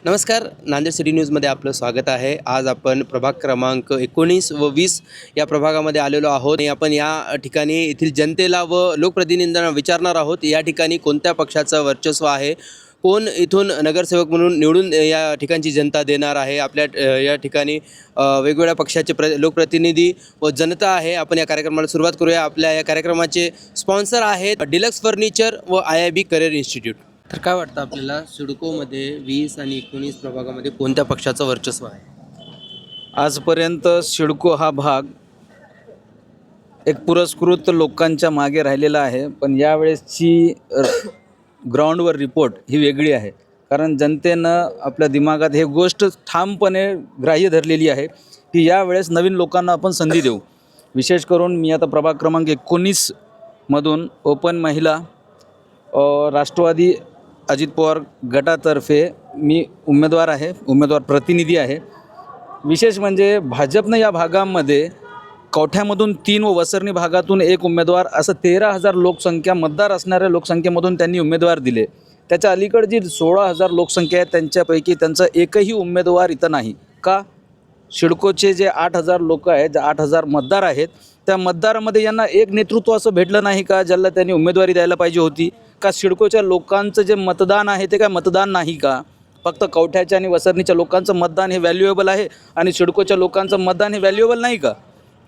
नमस्कार, नांदेड सिटी न्यूजमध्ये आपलं स्वागत आहे. आज आपण प्रभाग क्रमांक 19 व 20 या प्रभागामध्ये आलेलो आहोत आणि आपण या ठिकाणी येथील जनतेला व लोकप्रतिनिधींना विचारणार आहोत या ठिकाणी कोणत्या पक्षाचं वर्चस्व आहे, कोण इथून नगरसेवक म्हणून निवडून या ठिकाणची जनता देणार आहे. आपल्या या ठिकाणी वेगवेगळ्या पक्षाचे लोकप्रतिनिधी व जनता आहे. आपण या कार्यक्रमाला सुरुवात करूया. आपल्या या कार्यक्रमाचे स्पॉन्सर आहेत डिलक्स फर्निचर व IIB करिअर इन्स्टिट्यूट. तर काय वाटतं आपल्याला सिडकोमध्ये 20 आणि 19 प्रभागामध्ये कोणत्या पक्षाचं वर्चस्व आहे? आजपर्यंत सिडको हा भाग एक पुरस्कृत लोकांच्या मागे राहिलेला आहे, पण यावेळेसची ग्राउंडवर रिपोर्ट ही वेगळी आहे. कारण जनतेनं आपल्या दिमागात हे गोष्ट ठामपणे ग्राह्य धरलेली आहे की यावेळेस नवीन लोकांना आपण संधी देऊ. विशेष करून मी आता प्रभाग क्रमांक 19 मधून ओपन महिला राष्ट्रवादी अजित पवार गटातर्फे मी उमेदवार प्रतिनिधी आहे. विशेष म्हणजे भाजपनं या भागामध्ये कवठ्यामधून 3 व वसरणी भागातून 1 उमेदवार असं 13,000 लोकसंख्या मतदार असणाऱ्या लोकसंख्येमधून त्यांनी उमेदवार दिले. त्याच्या अलीकडे जी 16,000 लोकसंख्या आहे त्यांच्यापैकी त्यांचा एकही उमेदवार इथं नाही. का? सिडकोचे जे 8,000 लोक आहेत, जे 8,000 मतदार आहेत, त्या मतदारामध्ये यांना एक नेतृत्व असं भेटलं नाही का ज्याला त्यांनी उमेदवारी द्यायला पाहिजे होती? का सिडकोच्या लोकांचं जे मतदान आहे ते काय मतदान नाही का? फक्त कवठ्याच्या आणि वसरणीच्या लोकांचं मतदान हे व्हॅल्युएबल आहे आणि सिडकोच्या लोकांचं मतदान हे व्हॅल्युएबल नाही का?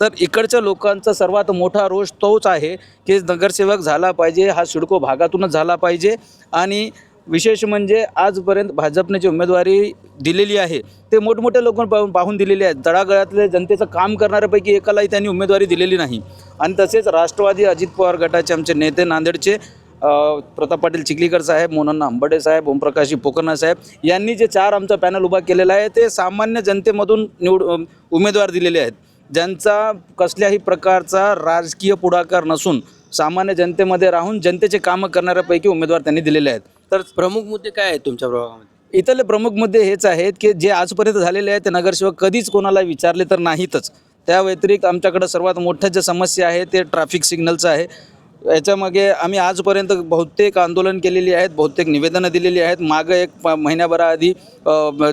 तर इकडच्या लोकांचा सर्वात मोठा रोष तोच आहे की नगरसेवक झाला पाहिजे, हा सिडको भागातूनच झाला पाहिजे. आणि विशेष म्हणजे आजपर्यंत भाजपने जी उमेदवारी दिलेली आहे ते मोठमोठे लोक पाहून दिलेले आहेत. तळागाळातले जनतेचं काम करणाऱ्यापैकी एकालाही त्यांनी उमेदवारी दिलेली नाही. आणि तसेच राष्ट्रवादी अजित पवार गटाचे आमचे नेते नांदेडचे प्रताप पाटील चिखलीकर साहेब, मोनन्ना अंबडे साहेब, ओमप्रकाश पोकर्णा साहेब यांनी जे 4 आमचा पॅनल उभा केलेला आहे ते सामान्य जनतेमधून उमेदवार दिलेले आहेत, ज्यांचा कसल्याही प्रकारचा राजकीय पुढाकार नसून सामान्य जनतेमध्ये राहून जनतेचे कामं करणाऱ्यापैकी उमेदवार त्यांनी दिलेले आहेत. तर प्रमुख मुद्दे काय आहेत तुमच्या प्रभागामध्ये? इथले प्रमुख मुद्दे हेच आहेत की जे आजपर्यंत झालेले आहेत ते नगरसेवक कधीच कोणाला विचारले तर नाहीतच. त्या व्यतिरिक्त आमच्याकडं सर्वात मोठ्या ज्या समस्या आहे ते ट्रॅफिक सिग्नलचं आहे. याच्यामागे आम्ही आजपर्यंत बहुतेक आंदोलन केलेली आहेत, बहुतेक निवेदनं दिलेली आहेत. मागं एक महिन्याभराआधी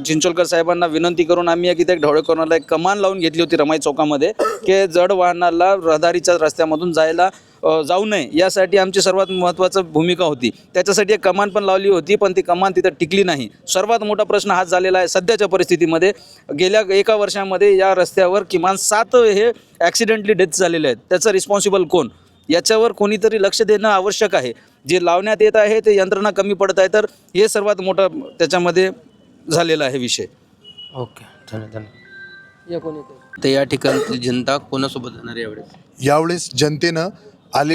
चिंचोलकर साहेबांना विनंती करून आम्ही इथे ढवळेकरला एक कमान लावून घेतली होती रमाई चौकामध्ये की जड वाहनाला रहदारीच्या रस्त्यामधून जाऊ नये यासाठी आमची सर्वात महत्त्वाची भूमिका होती. त्याच्यासाठी एक कमान पण लावली होती, पण ती कमान तिथं टिकली नाही. सर्वात मोठा प्रश्न हाच झालेला आहे सध्याच्या परिस्थितीमध्ये. गेल्या 1 वर्षामध्ये या रस्त्यावर किमान 7 हे ॲक्सिडेंटली डेथ झालेले आहेत. त्याचं रिस्पॉन्सिबल कोण? याच्यावर कोणीतरी लक्ष देणं आवश्यक आहे. जे लावण्यात येत आहे ते यंत्रणा कमी पडत आहे, तर हे सर्वात मोठा त्याच्यामध्ये झालेला आहे विषय. ओके, धन्यवाद. या कोण येतं? तर या ठिकाणी जनता कोणासोबत जाणार आहे यावेळेस? यावेळेस जनतेनं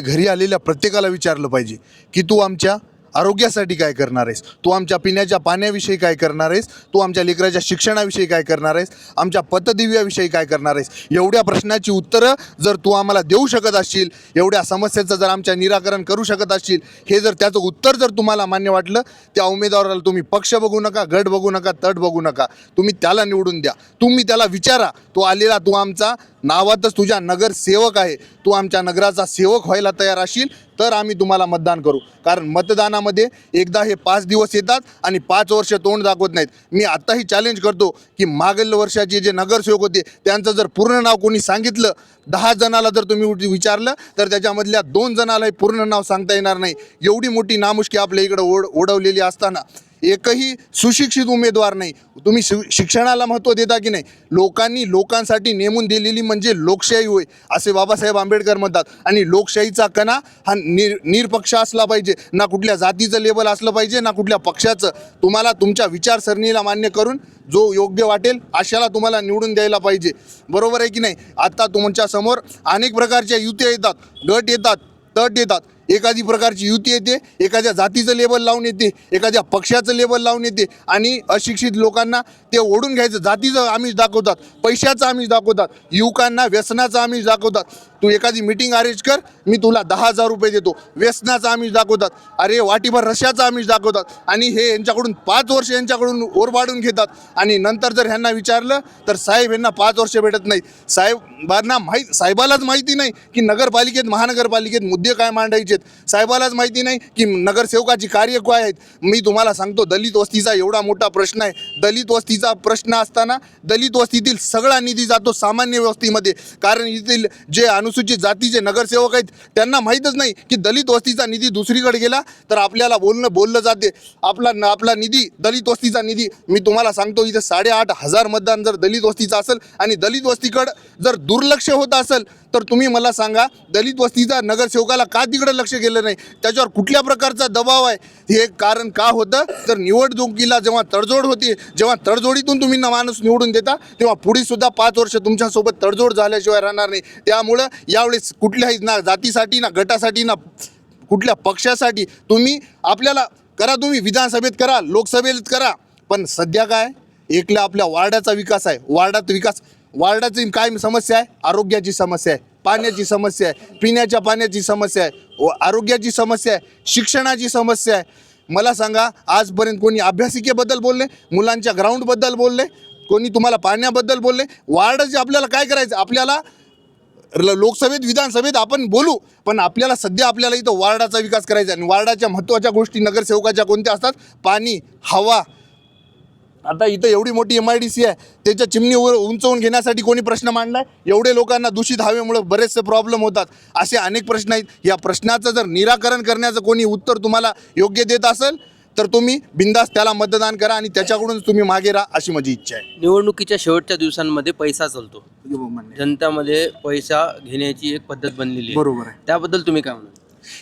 घरी आलेल्या प्रत्येकाला विचारलं पाहिजे की तू आमच्या आरोग्यासाठी काय करणार आहेस, तू आमच्या पिण्याच्या पाण्याविषयी काय करणार आहेस, तू आमच्या लेकराच्या शिक्षणाविषयी काय करणार आहेस, आमच्या पतदिव्याविषयी काय करणार आहेस. एवढ्या प्रश्नाची उत्तरं जर तू आम्हाला देऊ शकत असशील, एवढ्या समस्येचं जर आमच्या निराकरण करू शकत असशील, हे जर त्याचं उत्तर जर तुम्हाला मान्य वाटलं, त्या उमेदवाराला तुम्ही पक्ष बघू नका, गट बघू नका, तट बघू नका, तुम्ही त्याला निवडून द्या. तुम्ही त्याला विचारा, तू आलेला, तू आमचा नावातच तुझ्या नगरसेवक आहे, तू आमच्या नगराचा सेवक व्हायला तयार असशील तर आम्ही तुम्हाला मतदान करू. कारण मतदानामध्ये एकदा हे 5 दिवस येतात आणि 5 वर्ष तोंड दाखवत नाहीत. मी आत्ताही चॅलेंज करतो की मागील वर्षाचे जे नगरसेवक होते त्यांचं जर पूर्ण नाव कोणी सांगितलं, 10 जणाला जर तुम्ही विचारलं तर त्याच्यामधल्या 2 जणालाही पूर्ण नाव सांगता येणार नाही. एवढी मोठी नामुष्की आपल्या इकडं ओढवलेली असताना एकही सुशिक्षित उमेदवार नाही. तुम्ही शिक्षणाला महत्त्व देता की नाही? लोकांनी लोकांसाठी नेमून दिलेली म्हणजे लोकशाही होय असे बाबासाहेब आंबेडकर म्हणतात. आणि लोकशाहीचा कणा हा निरपक्ष असला पाहिजे, ना कुठल्या जातीचं लेबल असलं पाहिजे, ना कुठल्या पक्षाचं. तुम्हाला तुमच्या विचारसरणीला मान्य करून जो योग्य वाटेल अशाला तुम्हाला निवडून द्यायला पाहिजे. बरोबर आहे की नाही? आता तुमच्यासमोर अनेक प्रकारच्या युत्या येतात, गट येतात, तट येतात. एखादी प्रकारची युती येते, एखाद्या जातीचं लेबल लावून येते, एखाद्या पक्षाचं लेबल लावून येते आणि अशिक्षित लोकांना ते ओढून घ्यायचं. जातीचं आमिष दाखवतात, पैशाचं आमिष दाखवतात, युवकांना व्यसनाचं आमिष दाखवतात. तू एखादी मीटिंग अरेंज कर, मी तुला 10,000 रुपये देतो, व्यसनाचं आमिष दाखवतात. अरे वाटीभर रश्याचं आमिष दाखवतात. आणि हे यांच्याकडून 5 वर्ष यांच्याकडून ओरबाडून घेतात. आणि नंतर जर ह्यांना विचारलं तर साहेब यांना 5 वर्ष भेटत नाहीत. साहेबालाच माहिती नाही की नगरपालिकेत, महानगरपालिकेत मुद्दे काय मांडायचे, आहेत साहेबालाच माहिती नाही की नगरसेवकाची कार्य काय आहेत. मी तुम्हाला सांगतो, दलित वस्तीचा एवढा मोठा प्रश्न आहे. दलित वस्तीचा प्रश्न असताना दलित वस्तीतील सगळा निधी जातो सामान्य वस्तीमध्ये, कारण येथील जे अनुसूचित जातीचे नगरसेवक आहेत त्यांना माहीतच नाही की दलित वस्तीचा निधी दुसरीकडे गेला तर आपल्याला बोललं जाते आपला निधी दलित वस्तीचा निधी. मी तुम्हाला सांगतो, इथं 8,500 मतदान जर दलित वस्तीचं असेल आणि दलित वस्तीकडं जर दुर्लक्ष होत असेल तर तुम्ही मला सांगा, दलित वस्तीचा नगरसेवकाला का तिकडे लक्ष गेलं नाही, त्याच्यावर कुठल्या प्रकारचा दबाव आहे. हे कारण का होतं तर निवडणुकीला जेव्हा तडजोड होती, जेव्हा तडजोडीतून तुम्ही माणूस निवडून देता तेव्हा पुढे सुद्धा 5 वर्ष तुमच्यासोबत तडजोड झाल्याशिवाय राहणार नाही. त्यामुळं यावेळेस कुठल्याही ना जातीसाठी ना गटासाठी ना कुठल्या पक्षासाठी तुम्ही आपल्याला करा, तुम्ही विधानसभेत करा, लोकसभेत करा, पण सध्या काय एकल्या आपल्या वार्डाचा विकास आहे. वार्डाची काय समस्या आहे, आरोग्याची समस्या आहे, पाण्याची समस्या आहे, पिण्याच्या पाण्याची समस्या आहे, आरोग्याची समस्या आहे, शिक्षणाची समस्या आहे. मला सांगा, आजपर्यंत कोणी अभ्यासिकेबद्दल बोलले, मुलांच्या ग्राउंडबद्दल बोलले, कोणी तुम्हाला पाण्याबद्दल बोलले. वार्डाचे आपल्याला काय करायचं, आपल्याला लोकसभेत विधानसभेत आपण बोलू, पण आपल्याला इथं वार्डाचा विकास करायचा. आणि वार्डाच्या महत्त्वाच्या गोष्टी नगरसेवकाच्या कोणत्या असतात, पाणी, हवा. आता इथं एवढी मोठी MIDC आहे, त्याच्या चिमणीवर उंचवून घेण्यासाठी कोणी प्रश्न मांडला आहे. एवढे लोकांना दूषित हवेमुळे बरेचसे प्रॉब्लेम होतात. असे अनेक प्रश्न आहेत. या प्रश्नाचं जर निराकरण करण्याचं कोणी उत्तर तुम्हाला योग्य देत असेल तर तुम्ही बिंदास त्याला मतदान करा आणि त्याच्याकडून तुम्ही मागे राहा, अशी माझी इच्छा आहे. निवडणुकीच्या शेवटच्या दिवसांमध्ये पैसा चालतो, जनतामध्ये पैसा घेण्याची एक पद्धत बनलेली आहे. बरोबर आहे. त्याबद्दल तुम्ही काय म्हणाल?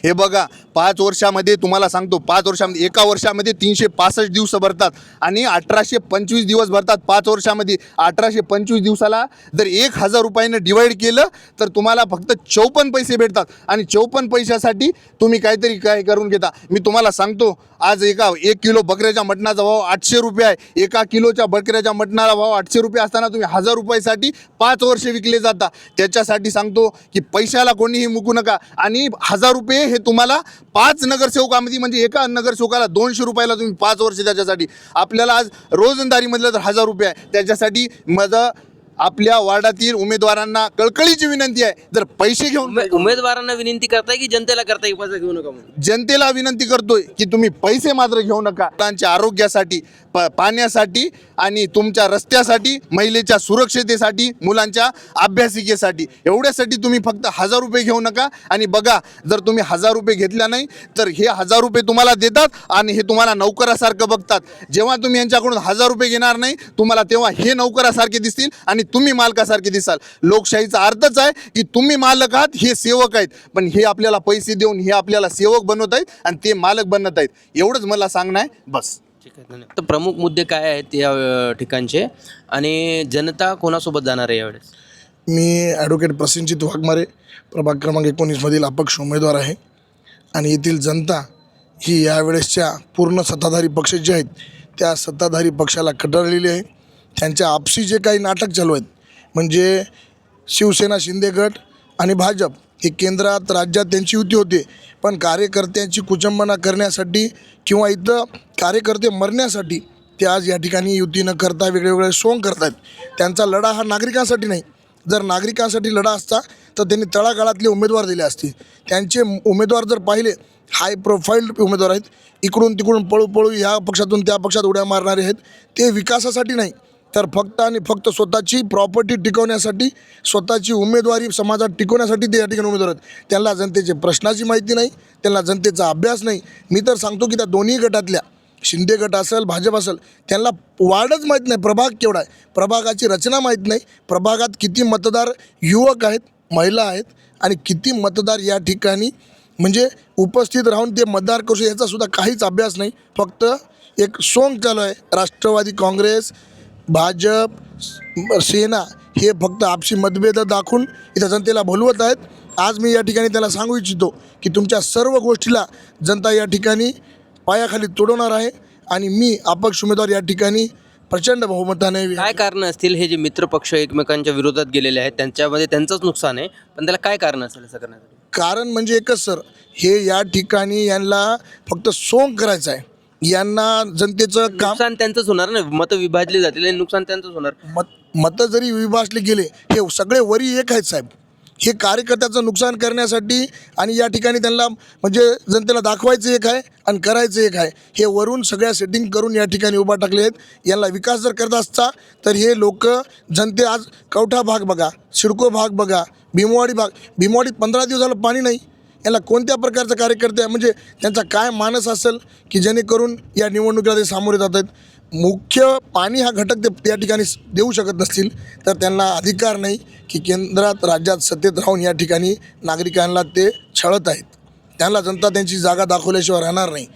हे बघा, 5 वर्षामध्ये तुम्हाला सांगतो, 5 वर्षामध्ये एका वर्षामध्ये 365 दिवस भरतात आणि 1825 दिवस भरतात. 5 वर्षामध्ये 1825 दिवसाला जर 1,000 रुपयाने डिवाईड केलं तर तुम्हाला फक्त 54 पैसे भेटतात. आणि 54 पैशासाठी तुम्ही काहीतरी काय करून घेता. मी तुम्हाला सांगतो, आज 1 किलो बकऱ्याच्या मटणाचा भाव 800 रुपये आहे. 1 किलोच्या बकऱ्याच्या मटणाचा भाव 800 रुपये असताना तुम्ही 1,000 रुपयासाठी 5 वर्ष विकले जाता. त्याच्यासाठी सांगतो की पैशाला कोणीही मुकू नका. आणि 1,000 रुपये हे तुम्हाला 5 नगरसेवकामध्ये, म्हणजे एका नगरसेवकाला 200 रुपयाला तुम्ही 5 वर्ष त्याच्यासाठी. आपल्याला आज रोजंदारीमधलं तर 1,000 रुपये आहे. त्याच्यासाठी माझं आपल्या वार्डातील उमेदवारांना कळकळीची विनंती आहे, जर पैसे घेऊन उमेदवारांना विनंती करताय की जनतेला करताय पैसा घेऊ नका म्हणून? जनतेला विनंती करतोय की तुम्ही पैसे मात्र घेऊ नका. मुलांच्या आरोग्यासाठी, पाण्यासाठी आणि तुमच्या रस्त्यासाठी, महिलेच्या सुरक्षतेसाठी, मुलांच्या अभ्यासिकेसाठी, एवढ्यासाठी तुम्ही फक्त 1,000 रुपये घेऊ नका. आणि बघा, जर तुम्ही 1,000 रुपये घेतला नाही तर हे 1,000 रुपये तुम्हाला देतात आणि हे तुम्हाला नोकरासारखं बघतात. जेव्हा तुम्ही यांच्याकडून 1,000 रुपये घेणार नाही तुम्हाला, तेव्हा हे नोकरासारखे दिसतील आणि तुम्ही मालकासारखे दिसाल. लोकशाहीचा अर्थच आहे की तुम्ही मालक आहात, हे सेवक आहेत. पण हे आपल्याला पैसे देऊन हे आपल्याला सेवक बनवत आहेत आणि ते मालक बनत आहेत. एवढंच मला सांगणं आहे, बस. ठीक आहे, धन्यवाद. तर प्रमुख मुद्दे काय आहेत या ठिकाणचे आणि जनता कोणासोबत जाणार आहे यावेळेस? मी ॲडव्होकेट प्रसेनजित वाघमारे, प्रभाग क्रमांक 19मधील अपक्ष उमेदवार आहे. आणि येथील जनता ही यावेळेसच्या पूर्ण सत्ताधारी पक्ष जे आहेत त्या सत्ताधारी पक्षाला कटाळलेली आहे. त्यांच्या आपसी जे काही नाटक चालू आहेत, म्हणजे शिवसेना, शिंदे गट आणि भाजप हे केंद्रात राज्यात त्यांची युती होते, पण कार्यकर्त्यांची कुचंबना करण्यासाठी किंवा इथं कार्यकर्ते मरण्यासाठी ते आज या ठिकाणी युती न करता वेगवेगळे सोंग करत आहेत. त्यांचा लढा हा नागरिकांसाठी नाही. जर नागरिकांसाठी लढा असता तर त्यांनी तळागाळातले उमेदवार दिले असते. त्यांचे उमेदवार जर पाहिले, हाय प्रोफाईल उमेदवार आहेत, इकडून तिकडून पळू ह्या पक्षातून त्या पक्षात उड्या मारणारे आहेत. ते विकासासाठी नाही तर फक्त आणि फक्त स्वतःची प्रॉपर्टी टिकवण्यासाठी, स्वतःची उमेदवारी समाजात टिकवण्यासाठी ते या ठिकाणी उमेदवार आहेत. त्यांना जनतेचे प्रश्नाची माहिती नाही, त्यांना जनतेचा अभ्यास नाही. मी तर सांगतो की त्या दोन्ही गटातल्या, शिंदे गट असेल, भाजप असेल, त्यांना वार्डच माहीत नाही, प्रभाग केवढा आहे, प्रभागाची रचना माहीत नाही, प्रभागात किती मतदार युवक आहेत, महिला आहेत आणि किती मतदार या ठिकाणी म्हणजे उपस्थित राहून ते मतदार करू याचासुद्धा काहीच अभ्यास नाही. फक्त एक सोंग चालू आहे. राष्ट्रवादी काँग्रेस, भाजप, सेना हे फक्त आपसी मतभेद दाखवून इथं जनतेला भुलवत आहेत. आज मी या ठिकाणी त्याला सांगू इच्छितो की तुमच्या सर्व गोष्टीला जनता या ठिकाणी पायाखाली तोडवणार आहे आणि मी अपक्ष उमेदवार या ठिकाणी प्रचंड बहुमताने. काय कारण असतील हे जे मित्रपक्ष एकमेकांच्या विरोधात गेलेले आहेत त्यांच्यामध्ये त्यांचंच नुकसान आहे, पण त्याला काय कारण असेल असं करण्यासाठी? कारण म्हणजे एकच सर, हे या ठिकाणी यांना फक्त सोंग करायचं आहे. यांना जनतेचं काम, नुकसान त्यांचंच होणार ना, मतं विभाजली जातील आणि नुकसान त्यांचंच होणार. मतं जरी विभागले गेले, हे सगळे वरी एक आहेत साहेब. हे कार्यकर्त्याचं नुकसान करण्यासाठी आणि या ठिकाणी त्यांना म्हणजे जनतेला दाखवायचं एक आहे आणि करायचं एक आहे. हे वरून सगळ्या सेटिंग करून या ठिकाणी उभा टाकले आहेत. यांना विकास जर करत असता तर हे लोक जनते आज कवठा भाग बघा, सिडको भाग बघा, भीमवाडीत 15 दिवस झालं पाणी नाही. याला कोणत्या प्रकारचं कार्यकर्ते म्हणजे त्यांचा काय मानस असेल की जेणेकरून या निवडणुकीला ते सामोरे जात आहेत. मुख्य पाणी हा घटक ते त्या ठिकाणी देऊ शकत नसतील तर त्यांना अधिकार नाही की केंद्रात राज्यात सत्तेत राहून या ठिकाणी नागरिकांना ते छळत आहेत. त्यांना जनता त्यांची जागा दाखवल्याशिवाय राहणार नाही.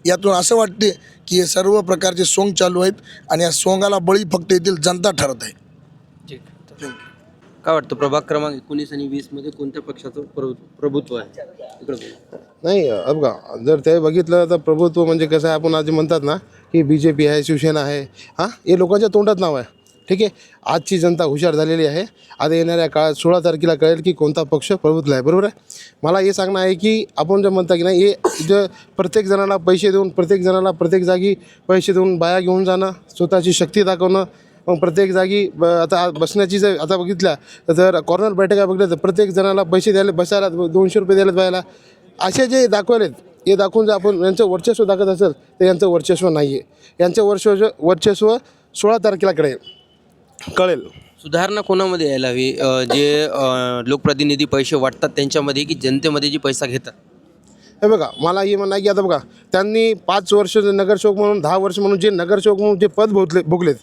यातून असं वाटते की हे सर्व प्रकारचे सोंग चालू आहेत आणि या सोंगाला बळी फक्त येथील जनता ठरत आहे. काय वाटतं प्रभाग क्रमांक 19 आणि 20 मध्ये कोणत्या पक्षाचं प्रभुत्व आहे? इकडं बोला. नाही बघा, जर ते बघितलं तर प्रभुत्व म्हणजे कसं आहे, आपण आज म्हणतात ना की BJP आहे, शिवसेना आहे, हां हे लोकांच्या तोंडात नाव आहे. ठीक आहे, आजची जनता हुशार झालेली आहे. आता येणाऱ्या काळात 16 तारखेला कळेल की कोणता पक्ष प्रभुत्व आहे. बरोबर आहे. मला हे सांगणं आहे की आपण जे म्हणता की नाही, हे जे प्रत्येक जणाला पैसे देऊन, प्रत्येक जणाला प्रत्येक जागी पैसे देऊन बाया घेऊन जाणं, स्वतःची शक्ती दाखवणं, मग प्रत्येक जागी आता बसण्याची जर आता बघितल्या तर कॉर्नर बैठका बघितल्या तर प्रत्येक जणाला पैसे द्यायला, बसायला 200 रुपये द्यायला पाहायला, असे जे दाखवलेत हे दाखवून जर आपण यांचं वर्चस्व दाखवत असेल तर यांचं वर्चस्व नाही आहे. यांचं वर्चस्व 16 तारखेला कळेल. सुधारणा कोणामध्ये यायला हवी? जे लोकप्रतिनिधी पैसे वाटतात त्यांच्यामध्ये की जनतेमध्ये जी पैसा घेतात? हे बघा, मला हे म्हणणं आहे की आता बघा, त्यांनी 5 वर्ष नगरसेवक म्हणून, 10 वर्ष म्हणून जे नगरसेवक म्हणून जे पद भोगलेत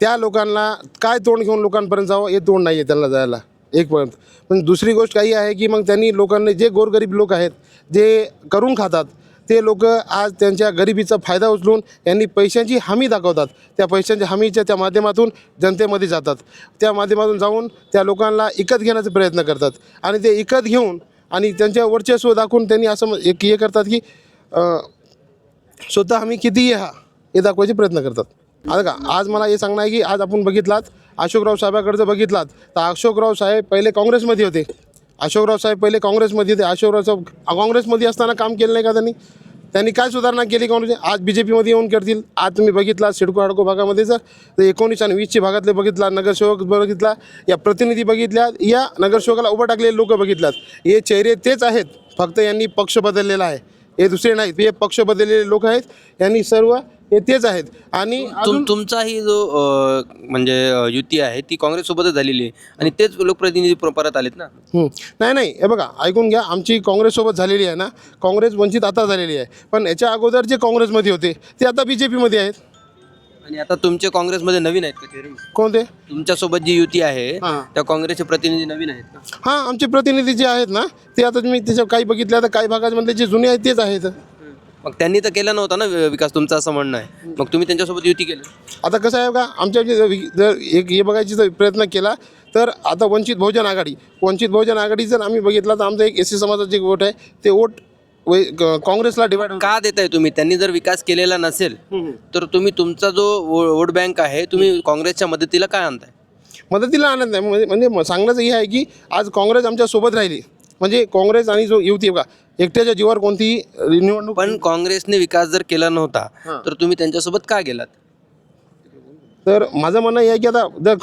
त्या लोकांना काय तोंड घेऊन लोकांपर्यंत जावं हे तोंड नाही आहे त्यांना जायला एकपर्यंत. पण दुसरी गोष्ट काही आहे की मग त्यांनी लोकांनी, जे गोरगरीब लोक आहेत, जे करून खातात, ते लोक आज त्यांच्या गरिबीचा फायदा उचलून यांनी पैशांची हमी दाखवतात. त्या पैशांच्या हमीच्या त्या माध्यमातून जनतेमध्ये जातात. त्या माध्यमातून जाऊन त्या लोकांना विकत घेण्याचा प्रयत्न करतात आणि ते विकत घेऊन आणि त्यांच्या वर्चस्व दाखवून त्यांनी असं एक हे करतात की स्वतः आम्ही किती हे दाखवायचे प्रयत्न करतात. आता का आज मला हे सांगणं आहे की आज आपण बघितलात अशोकराव साहेबाकडचं बघितलात तर अशोकराव साहेब पहिले काँग्रेसमध्ये होते. अशोकराव साहेब काँग्रेसमध्ये असताना काम केलं नाही का त्यांनी काय सुधारणा केली काँग्रेस? आज BJPमध्ये येऊन करतील. आज तुम्ही बघितला सिडको हाडको भागामध्ये जर 19 आणि 20 भागातले बघितला नगरसेवक बघितला, या प्रतिनिधी बघितल्या, या नगरसेवकाला उभं टाकलेले लोक बघितल्यात, हे चेहरे तेच आहेत, फक्त यांनी पक्ष बदललेला आहे. हे दुसरे नाहीत, हे पक्ष बदललेले लोक आहेत. यांनी सर्व हे तेच आहेत. आणि तुमचाही जो म्हणजे युती आहे ती काँग्रेससोबतच झालेली आहे आणि तेच लोकप्रतिनिधी परत आलेत ना? नाही, हे बघा, ऐकून घ्या, आमची काँग्रेससोबत झालेली आहे ना, काँग्रेस वंचित आता झालेली आहे. पण याच्या अगोदर जे काँग्रेसमध्ये होते ते आता BJPमध्ये आहेत. आणि आता तुमचे काँग्रेसमध्ये नवीन आहेत का चेहरे? कोणते? तुमच्यासोबत जी युती आहे हां. त्या काँग्रेसचे प्रतिनिधी नवीन आहेत का? हां, आमचे प्रतिनिधी जे आहेत ना ते आता तुम्ही त्याच्या काही बघितल्या तर काही भागांमधले जे जुने आहेत तेच आहेत. मग त्यांनी तर केला नव्हता ना विकास, तुमचं असं म्हणणं आहे. मग तुम्ही त्यांच्यासोबत युती केली? आता कसं आहे का, आमच्या जर एक हे बघायची जर प्रयत्न केला तर आता वंचित बहुजन आघाडी जर आम्ही बघितला तर आमचं एक SC समाजाचे वोट आहे, ते वोट काँग्रेसला डिवाइड का देताय तुम्ही? त्यांनी जर विकास केलेला नसेल तर तुम्ही तुमचा जो वोट बँक आहे तुम्ही काँग्रेसच्या मदतीला काय आणताय? मदतीला आणत नाही. म्हणजे सांगण्याचं हे आहे की आज काँग्रेस आमच्या सोबत राहिली म्हणजे काँग्रेस आणि जो युती बघा, एकट्याच्या जीवावर कोणतीही निवडणूक. पण काँग्रेसने विकास जर केला नव्हता तर तुम्ही त्यांच्यासोबत का गेलात? तर माझं म्हणणं हे आहे की आता जर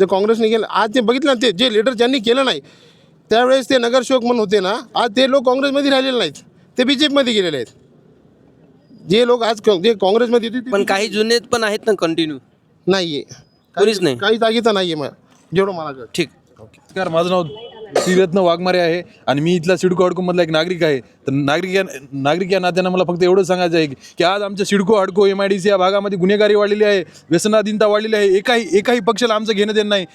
काँग्रेसने केलं, आज ते बघितलं ना, ते जे लीडर ज्यांनी केलं नाही त्यावेळेस ते नगरसेवक म्हणून होते ना, आज ते लोक काँग्रेसमध्ये राहिलेले नाहीत, ते BJPमध्ये गेलेले आहेत. जे लोक आज जे काँग्रेसमध्ये होते पण काही जुने पण आहेत ना कंटिन्यू? नाही आहे, कोणीच नाही. काही जागी तर नाही आहे मग जेवढं मला कळतं. ठीक. नमस्कार, माझं नाव श्रीरत्न वाघमारे आहे आणि मी इथला सिडको हाडकोमधला एक नागरिक आहे. तर नागरिक या नात्यानं मला फक्त एवढं सांगायचं आहे की आज आमच्या सिडको हाडको MIDC या भागामध्ये गुन्हेगारी वाढलेली आहे, व्यसनाधीनता वाढलेली आहे. एकाही पक्षाला आमचं घेणं देणं नाही.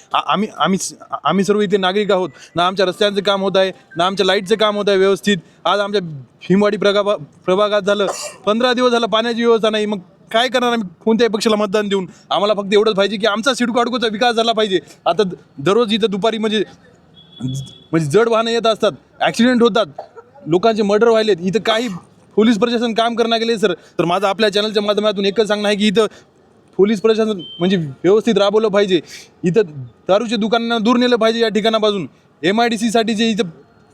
आम्ही सर्व इथे नागरिक आहोत. ना आमच्या रस्त्यांचं काम होत आहे, ना आमच्या लाईटचं काम होत आहे व्यवस्थित. आज आमच्या भीमवाडी प्रभागात झालं 15 दिवस झालं पाण्याची व्यवस्था नाही. मग काय करणार आम्ही कोणत्याही पक्षाला मतदान देऊन? आम्हाला फक्त एवढंच पाहिजे की आमचा सिडको हाडकोचा विकास झाला पाहिजे. आता दररोज इथं दुपारी म्हणजे जड वाहनं येत असतात, ॲक्सिडेंट होतात, लोकांचे मर्डर व्हायलेत. इथं काही पोलीस प्रशासन काम करणार गेले सर. तर माझं आपल्या चॅनलच्या माध्यमातून एकच सांगणं आहे की इथं पोलीस प्रशासन म्हणजे व्यवस्थित राबवलं पाहिजे. इथं दारूच्या दुकानांना दूर नेलं पाहिजे या ठिकाणापासून. MIDC साठी जे इथं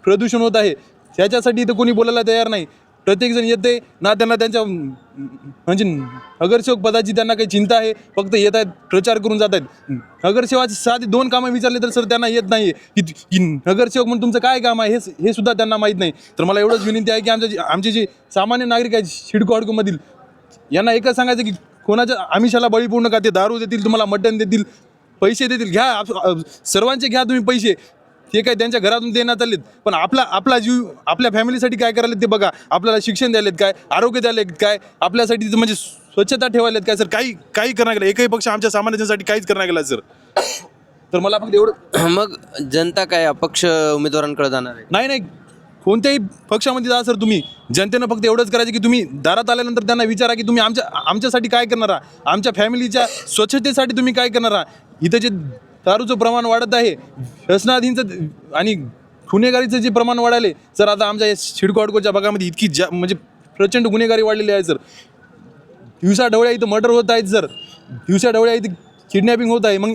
प्रदूषण होत आहे त्याच्यासाठी इथं कोणी बोलायला तयार नाही. प्रत्येकजण येते ना, त्यांना त्यांच्या म्हणजे नगरसेवक पदाची त्यांना काही चिंता आहे, फक्त येत आहेत प्रचार करून जात आहेत. नगरसेवाचे साधी 2 कामं विचारले तर सर त्यांना येत नाही आहे की नगरसेवक म्हणून तुमचं काय काम आहे हे सुद्धा त्यांना माहीत नाही. तर मला एवढंच विनंती आहे की आमचे जे सामान्य नागरिक आहेत सिडको हडकोमधील, यांना एकच सांगायचं की कोणाच्या आमिषाला बळी पडू नका. ते दारू देतील, तुम्हाला मटण देतील, पैसे देतील, घ्या सर्वांचे घ्या तुम्ही पैसे. ते काय त्यांच्या घरातून देण्यात चाललेत, पण आपला जीव आपल्या फॅमिलीसाठी काय करायला ते बघा. आपल्याला शिक्षण द्यायलेत काय, आरोग्य द्यायलेत काय, आपल्यासाठी म्हणजे स्वच्छता ठेवायलेत काय सर, काही करणार गेलं. एकही पक्ष आमच्या सामान्यांसाठी काहीच करणार गेला सर. तर मला फक्त एवढं मग जनता काय अपक्ष उमेदवारांकडे जाणार आहे? नाही, कोणत्याही पक्षामध्ये जा सर, तुम्ही जनतेनं फक्त एवढंच करायचं की तुम्ही दारात आल्यानंतर त्यांना विचारा की तुम्ही आमच्यासाठी काय करणार आहात, आमच्या फॅमिलीच्या स्वच्छतेसाठी तुम्ही काय करणार आहात. इथं जे दारूचं प्रमाण वाढत आहे, व्यसनाधीनचं आणि गुन्हेगारीचं जे प्रमाण वाढाले सर, आता आमच्या या सिडको हडकोच्या भागामध्ये इतकी म्हणजे प्रचंड गुन्हेगारी वाढलेली आहे सर. दिवसाढवळ्या इथं मर्डर होत आहेत सर, दिवसाढवळ्या इथं किडनॅपिंग होत आहे. मग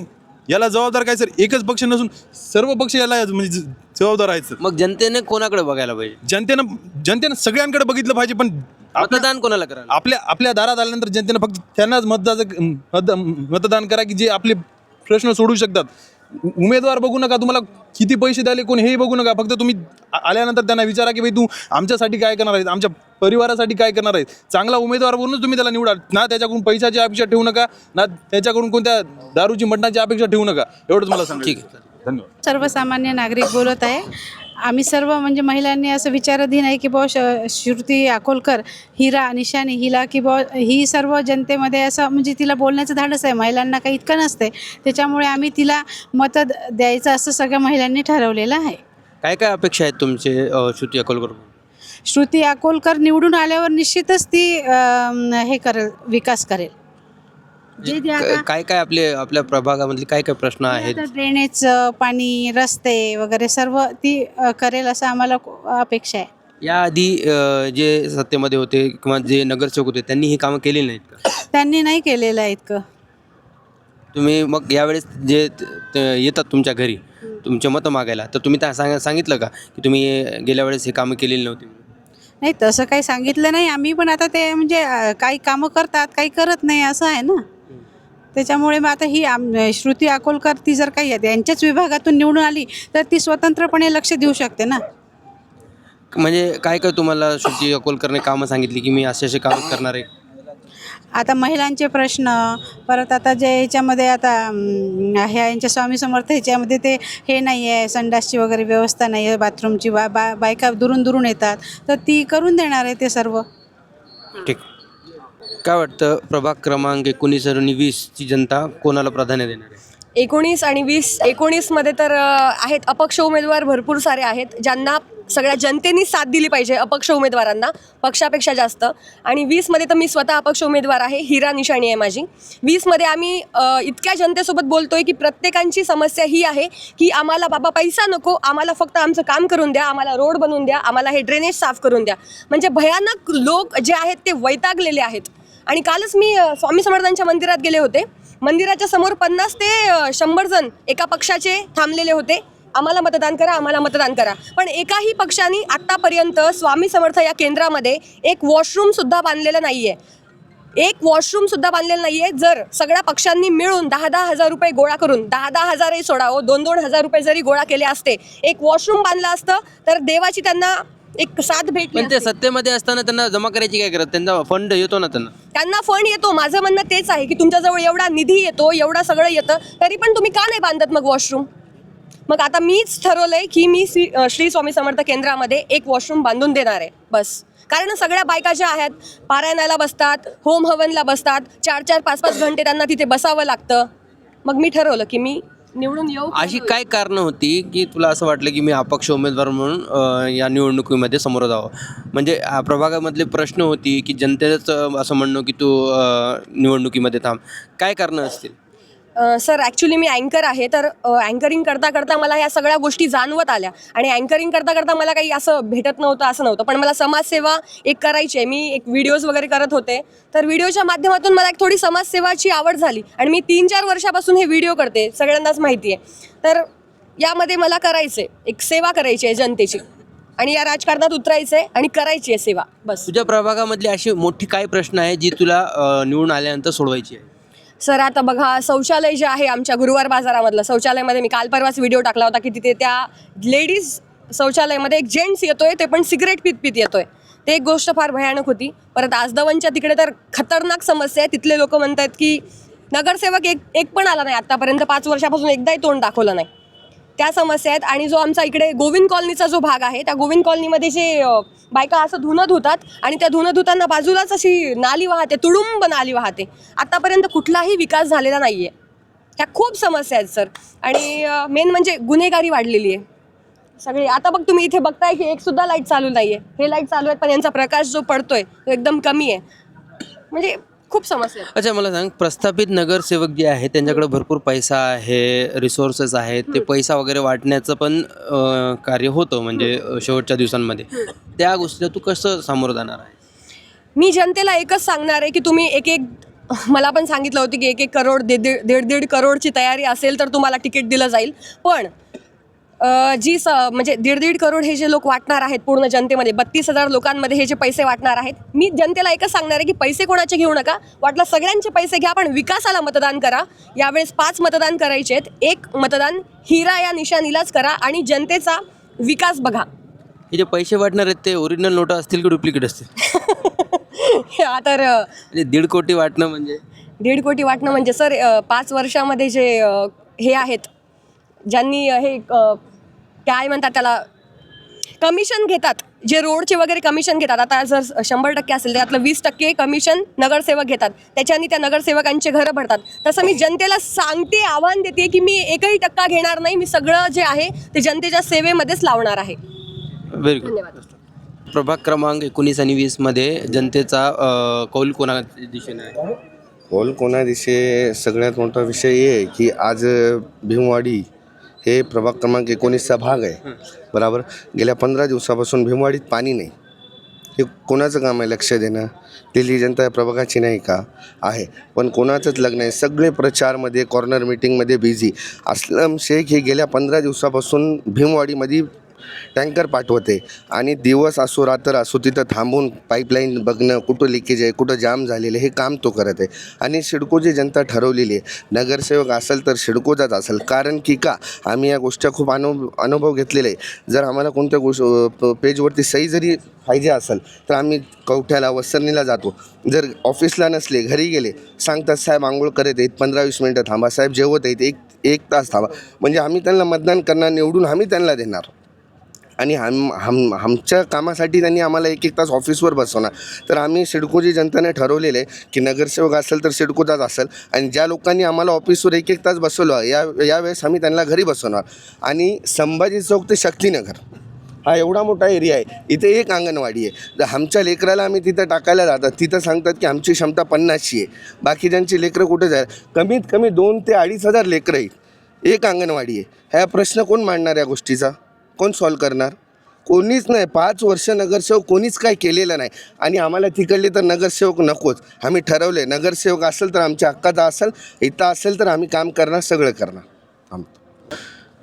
याला जबाबदार काय सर? एकच पक्ष नसून सर्व पक्ष याला म्हणजे जबाबदार आहेत सर. मग जनतेने कोणाकडे बघायला पाहिजे? जनतेनं सगळ्यांकडे बघितलं पाहिजे, पण मतदान कोणाला करायला? आपल्या दारात आल्यानंतर जनतेनं फक्त त्यांनाच मतदान करा की जे आपले प्रश्न सोडू शकतात. उमेदवार बघू नका, तुम्हाला किती पैसे द्याले कोण हेही बघू नका. फक्त तुम्ही आल्यानंतर त्यांना विचारा की भाई तू आमच्यासाठी काय करणार आहेस, आमच्या परिवारासाठी काय करणार आहेस. चांगला उमेदवार बनूनच तुम्ही त्याला निवडा. ना त्याच्याकडून पैशाची अपेक्षा ठेवू नका, ना त्याच्याकडून कोणत्या दारूची मटणाची अपेक्षा ठेवू नका. एवढंच मला सांगा. ठीक आहे, धन्यवाद. सर्वसामान्य नागरिक बोलत आहे. आम्ही सर्व म्हणजे महिलांनी असं विचाराधीन आहे की श्रुती अकोलकर, हिरा निशानी हिला की ही सर्व जनतेमध्ये असं म्हणजे तिला बोलण्याचं धाडस आहे. महिलांना काही इतकं नसते, त्याच्यामुळे आम्ही तिला मत द्यायचं असं सगळ्या महिलांनी ठरवलेलं आहे. काय काय अपेक्षा आहेत तुमचे श्रुती अकोलकर? श्रुती अकोलकर निवडून आल्यावर निश्चितच ती हे करेल, विकास करेल. जे जे आता काय आपल्या प्रभागामधले काय काय प्रश्न आहेत? आता ड्रेनेजचं पाणी, रस्ते वगैरे सर्व ती करेल असं आम्हाला अपेक्षा आहे. याआधी जे सत्तेमध्ये होते किंवा जे नगरसेवक होते त्यांनी ही कामं केलेली नाहीत का? त्यांनी नाही केलेलं आहे इतकं. तुम्ही मग यावेळेस जे येतात तुमच्या घरी तुमचे मतं मागायला, तर तुम्ही त्या सांगितलं का की तुम्ही गेल्या वेळेस हे कामं केलेली नव्हती? नाही, तसं काही सांगितलं नाही आम्ही, पण आता ते म्हणजे काही कामं करतात, काही करत नाही असं आहे ना. त्याच्यामुळे मग आता ही श्रुती अकोलकर ती जर काही यांच्याच विभागातून निवडून आली तर ती स्वतंत्रपणे लक्ष देऊ शकते ना. म्हणजे काय काय तुम्हाला श्रुती अकोलकरने कामं सांगितली की मी असे कामं करणार आहे? आता महिलांचे प्रश्न, परत आता जे ह्याच्यामध्ये आता ह्या यांच्या स्वामी समर्थ ह्याच्यामध्ये ते हे नाही आहे, संडासची वगैरे व्यवस्था नाही आहे, बाथरूमची बायका दुरून येतात, तर ती करून देणार आहे ते सर्व. ठीक. काय वाटतं प्रभाग क्रमांक 19 आणि 20ची जनता कोणाला प्राधान्य देणार आहे? 19 आणि 20. 19मध्ये तर आहेत अपक्ष उमेदवार भरपूर सारे आहेत, ज्यांना सगळ्या जनतेनी साथ दिली पाहिजे, अपक्ष उमेदवारांना पक्षापेक्षा जास्त. आणि 20मध्ये तर मी स्वतः अपक्ष उमेदवार आहे, हिरा निशाणी आहे माझी. 20मध्ये आम्ही इतक्या जनतेसोबत बोलतोय की प्रत्येकांची समस्या ही आहे की आम्हाला बाबा पैसा नको, आम्हाला फक्त आमचं काम करून द्या, आम्हाला रोड बनवून द्या, आम्हाला हे ड्रेनेज साफ करून द्या. म्हणजे भयानक लोक जे आहेत ते वैतागलेले आहेत. आणि कालच मी स्वामी समर्थांच्या मंदिरात गेले होते. मंदिराच्या समोर 50 ते 100 जण एका पक्षाचे थांबलेले होते, आम्हाला मतदान करा, आम्हाला मतदान करा. पण एकाही पक्षाने आत्तापर्यंत स्वामी समर्थ या केंद्रामध्ये एक वॉशरूमसुद्धा बांधलेलं नाही आहे, एक वॉशरूमसुद्धा बांधलेलं नाही आहे. जर सगळ्या पक्षांनी मिळून 10-10 हजार रुपये गोळा करून, 10-10 हजारही सोडावं, 2-2 हजार रुपये जरी गोळा केले असते, एक वॉशरूम बांधलं असतं तर देवाची त्यांना एक साथ भेटली. पण ते सत्तेमध्ये असताना त्यांना जमा करायची काय करत? त्यांना फंड येतो ना, त्यांना फंड येतो. माझं म्हणणं तेच आहे की तुमच्याजवळ एवढा निधी येतो, एवढं सगळं येतं, तरी पण तुम्ही का नाही बांधत मग वॉशरूम? मग आता मीच ठरवलंय की मी श्री स्वामी समर्थ केंद्रामध्ये एक वॉशरूम बांधून देणार आहे बस. कारण सगळ्या बायका ज्या आहेत पारायणाला बसतात, होम हवनला बसतात, 4-4, 5-5 घंटे त्यांना तिथे बसावं लागतं. मग मी ठरवलं की मी निवडून येऊ. अशी काय कारणं होती की तुला असं वाटलं की मी अपक्ष उमेदवार म्हणून या निवडणुकीमध्ये समोर जावं? म्हणजे प्रभागामधले प्रश्न होती की जनतेचं असं म्हणणं की तू निवडणुकीमध्ये थांब, काय कारणं असतील? सर ॲक्च्युली मी अँकर आहे, तर अँकरिंग करता करता मला ह्या सगळ्या गोष्टी जाणवत आल्या. आणि अँकरिंग करता करता मला काही असं भेटत नव्हतं, असं नव्हतं, पण मला समाजसेवा एक करायची आहे. मी एक व्हिडिओज वगैरे करत होते, तर व्हिडिओच्या माध्यमातून मला एक थोडी समाजसेवाची आवड झाली आणि मी 3-4 वर्षापासून हे व्हिडिओ करते, सगळ्यांनाच माहिती आहे. तर यामध्ये मला करायचं आहे, एक सेवा करायची आहे जनतेची. आणि या राजकारणात उतरायचं आहे आणि करायची आहे सेवा, बस. तुझ्या प्रभागामधली अशी मोठी काय प्रश्न आहे जी तुला निवडून आल्यानंतर सोडवायची आहे? सर आता बघा, शौचालय जे आहे आमच्या गुरुवार बाजारामधलं शौचालयामध्ये मी काल परवाच व्हिडिओ टाकला होता की तिथे त्या लेडीज शौचालयामध्ये एक जेंट्स येतोय, ते पण सिगरेट पित पित येतोय. ते एक गोष्ट फार भयानक होती. परत आजदवनच्या तिकडे तर खतरनाक समस्या आहे. तिथले लोक म्हणतात की नगरसेवक एक पण आला नाही आत्तापर्यंत, 5 वर्षापासून एकदाही तोंड दाखवलं नाही. त्या समस्या आहेत. आणि जो आमचा इकडे गोविंद कॉलनीचा जो भाग आहे, त्या गोविंद कॉलनीमध्ये जे बायका असं धुणं धुतात आणि त्या धुणं धुताना बाजूलाच अशी नाली वाहते, तुडुंब नाली वाहते. आत्तापर्यंत कुठलाही विकास झालेला नाही आहे. त्या खूप समस्या आहेत सर. आणि मेन म्हणजे गुन्हेगारी वाढलेली आहे सगळी. आता बघ तुम्ही इथे बघताय की एक सुद्धा लाईट चालू नाही आहे. हे लाईट चालू आहेत पण यांचा प्रकाश जो पडतोय तो एकदम कमी आहे. म्हणजे खूप समस्या आहेत. अच्छा, मला सांग, प्रस्थापित नगरसेवक जे आहेत त्यांच्याकडे भरपूर पैसा आहे, रिसोर्सेस आहेत, ते पैसा वगैरे वाटण्याचं पण कार्य होतं म्हणजे शेवटच्या दिवसांमध्ये. त्या गोष्टीला तू कसं सामोरं जाणार आहे? मी जनतेला एकच सांगणार आहे की तुम्ही मला पण सांगितलं होतं की 1-1 करोड 1.5 करोडची तयारी असेल तर तुम्हाला तिकीट दिलं जाईल. पण म्हणजे 1.5 करोड हे जे लोक वाटणार आहेत पूर्ण जनतेमध्ये, 32,000 लोकांमध्ये हे जे पैसे वाटणार आहेत, मी जनतेला एकच सांगणार आहे की पैसे कोणाचे घेऊ नका. वाटलं सगळ्यांचे पैसे घ्या, पण विकासाला मतदान करा. यावेळेस 5 मतदान करायचे आहेत. 1 मतदान हिरा या निशाणीलाच करा आणि जनतेचा विकास बघा. हे जे पैसे वाटणार आहेत ते ओरिजिनल नोटा असतील की डुप्लिकेट असतील? तर म्हणजे 1.5 कोटी वाटणं म्हणजे 1.5 कोटी वाटणं म्हणजे सर 5 वर्षामध्ये जे हे आहेत, ज्यांनी हे काय म्हणतात त्याला, कमिशन घेतात, जे रोडचे वगैरे कमिशन घेतात. आता जर 100% असेल त्यातलं 20% कमिशन नगरसेवक घेतात. त्याच्यानी त्या नगरसेवकांचे घरं भरतात. तसं मी जनतेला सांगते, आव्हान देते की मी 1% घेणार नाही. मी सगळं जे आहे ते जनतेच्या सेवेमध्येच लावणार आहे. Very good. धन्यवाद. प्रभाग क्रमांक 19 आणि 20 मध्ये जनतेचा कौल कोणा दिशेने आहे? कौल कोणा दिशे सगळ्यात मोठा विषय हे आहे की आज भीमवाडी हे प्रभाग क्रमांक 19चा भाग आहे, बरोबर. गेल्या 15 दिवसापासून भीमवाडीत पाणी नाही. हे कोणाचं काम आहे लक्ष देणं? दिल्ली जनता या प्रभागाची नाही का? आहे, पण कोणाचंच लग्न आहे. सगळे प्रचारमध्ये, कॉर्नर मीटिंगमध्ये बिझी. अस्लम शेख हे गेल्या 15 दिवसापासून भीमवाडीमध्ये टँकर पाठवते आणि दिवस असो रात्र असो तिथं थांबून पाईपलाईन बघणं, कुठं लिकेज आहे, कुठं जाम झालेलं आहे, हे काम तो करत आहे. आणि सिडकोची जनता ठरवलेली आहे, नगरसेवक असेल तर सिडकोचाच असेल. कारण की का, आम्ही या गोष्टी खूप अनुभव घेतलेले आहे. जर आम्हाला कोणत्या पेजवरती सही जरी पाहिजे असेल तर आम्ही कवठ्याला, वसरणीला जातो. जर ऑफिसला नसले, घरी गेले, सांगतात साहेब आंघोळ करत आहेत, 15-20 मिनटं थांबा, साहेब जेवत आहेत, एक तास थांबा. म्हणजे आम्ही त्यांना मतदान करणार, निवडून आम्ही त्यांना देणार. आणि आमच्या कामासाठी त्यांनी आम्हाला 1-1 तास ऑफिसवर बसवणार. तर आम्ही सिडकोची जनतेने ठरवलेलं आहे की नगरसेवक असेल तर सिडकोचाच असेल. आणि ज्या लोकांनी आम्हाला ऑफिसवर 1-1 तास बसवलं, यावेळेस आम्ही त्यांना घरी बसवणार. आणि संभाजी चौक ते शक्तीनगर हा एवढा मोठा एरिया आहे, इथे एक अंगणवाडी आहे. जर आमच्या लेकराला आम्ही तिथं टाकायला जातात, तिथं सांगतात की आमची क्षमता 50ची आहे. बाकीच्यांची लेकरं कुठे जाईल? कमीत कमी 2 ते 2,500 लेकरं आहेत, एक अंगणवाडी आहे. ह्या प्रश्न कोण मांडणार? या गोष्टीचा कोण सॉल्व करणार? कोणीच नाही. 5 वर्ष नगरसेवक कोणीच काय केलेलं नाही. आणि आम्हाला तिकडले तर नगरसेवक नकोच. आम्ही ठरवले नगरसेवक असेल तर आमच्या हक्काचा असेल, इथं असेल तर आम्ही काम करणार, सगळं करणार.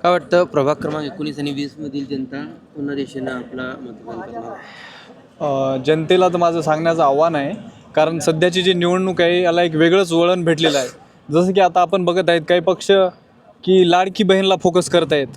काय वाटतं, प्रभाग क्रमांक 19 आणि 20 मधील जनता कोणा दिशेनं आपला मतदान करणार? जनतेला तर माझं सांगण्याचं आव्हान आहे, कारण सध्याची जी निवडणूक आहे याला एक वेगळंच वळण भेटलेलं आहे. जसं की आता आपण बघत आहेत काही पक्ष की लाडकी बहीणला फोकस करत आहेत.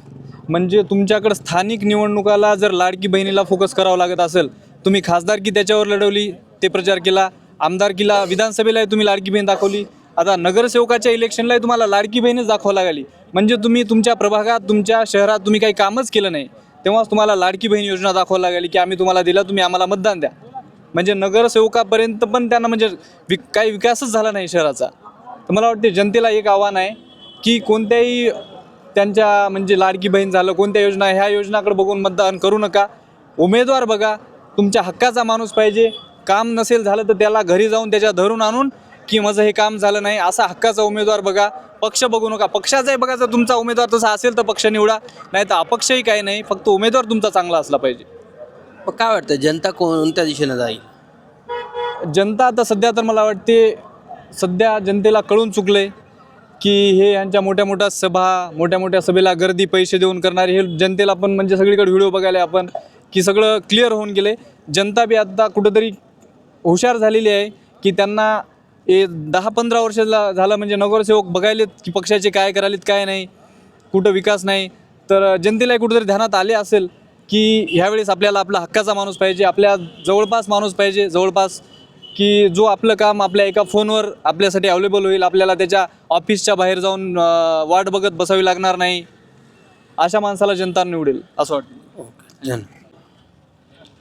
म्हणजे तुमच्याकडं स्थानिक निवडणुकाला जर लाडकी बहिणीला फोकस करावं लागत असेल, तुम्ही खासदारकी त्याच्यावर लढवली, ते प्रचार केला, आमदारकीला, विधानसभेलाही तुम्ही लाडकी बहीण दाखवली, आता नगरसेवकाच्या इलेक्शनलाही तुम्हाला लाडकी बहीणच दाखवावं लागली. म्हणजे तुम्ही तुमच्या प्रभागात, तुमच्या शहरात तुम्ही काही कामच केलं नाही, तेव्हाच तुम्हाला लाडकी बहीण योजना दाखवावं लागली की आम्ही तुम्हाला दिलं, तुम्ही आम्हाला मतदान द्या. म्हणजे नगरसेवकापर्यंत पण त्यांना म्हणजे काही विकासच झाला नाही शहराचा. तर मला वाटते जनतेला एक आव्हान आहे की कोणत्याही त्यांच्या म्हणजे लाडकी बहीण झालं, कोणत्या योजना, ह्या योजनाकडे बघून मतदान करू नका. उमेदवार बघा, तुमच्या हक्काचा माणूस पाहिजे. काम नसेल झालं तर त्याला घरी जाऊन त्याच्या धरून आणून की माझं हे काम झालं नाही असा हक्काचा उमेदवार बघा. पक्ष बघू नका. पक्षाचाही बघा, जर तुमचा उमेदवार तसा असेल तर पक्ष निवडा, नाही तर अपक्षही काही नाही, फक्त उमेदवार तुमचा चांगला असला पाहिजे. मग काय वाटतं, जनता कोणत्या दिशेनं जाईल? जनता आता सध्या तर मला वाटते सध्या जनतेला कळून चुकलं आहे की हे यांच्या मोठ्या मोठ्या सभेला गर्दी पैसे देऊन करणारे हे जनतेला पण म्हणजे सगळीकडे व्हिडिओ बघायला आपण की सगळं क्लिअर होऊन गेले. जनता बी आता कुठंतरी हुशार झालेली आहे की त्यांना 10-15 वर्ष झालं म्हणजे नगरसेवक बघायलेत की पक्षाचे काय करायलेत काय नाही, कुठं विकास नाही. तर जनतेला कुठंतरी ध्यानात आले असेल की ह्यावेळेस आपल्याला आपला हक्काचा माणूस पाहिजे, आपल्या जवळपास माणूस पाहिजे, जवळपास की जो आपलं काम आपल्या एका फोनवर आपल्यासाठी अवेलेबल होईल, आपल्याला त्याच्या ऑफिसच्या बाहेर जाऊन वाट बघत बसावी लागणार नाही. अशा माणसाला जनता निवडेल असं वाटतं.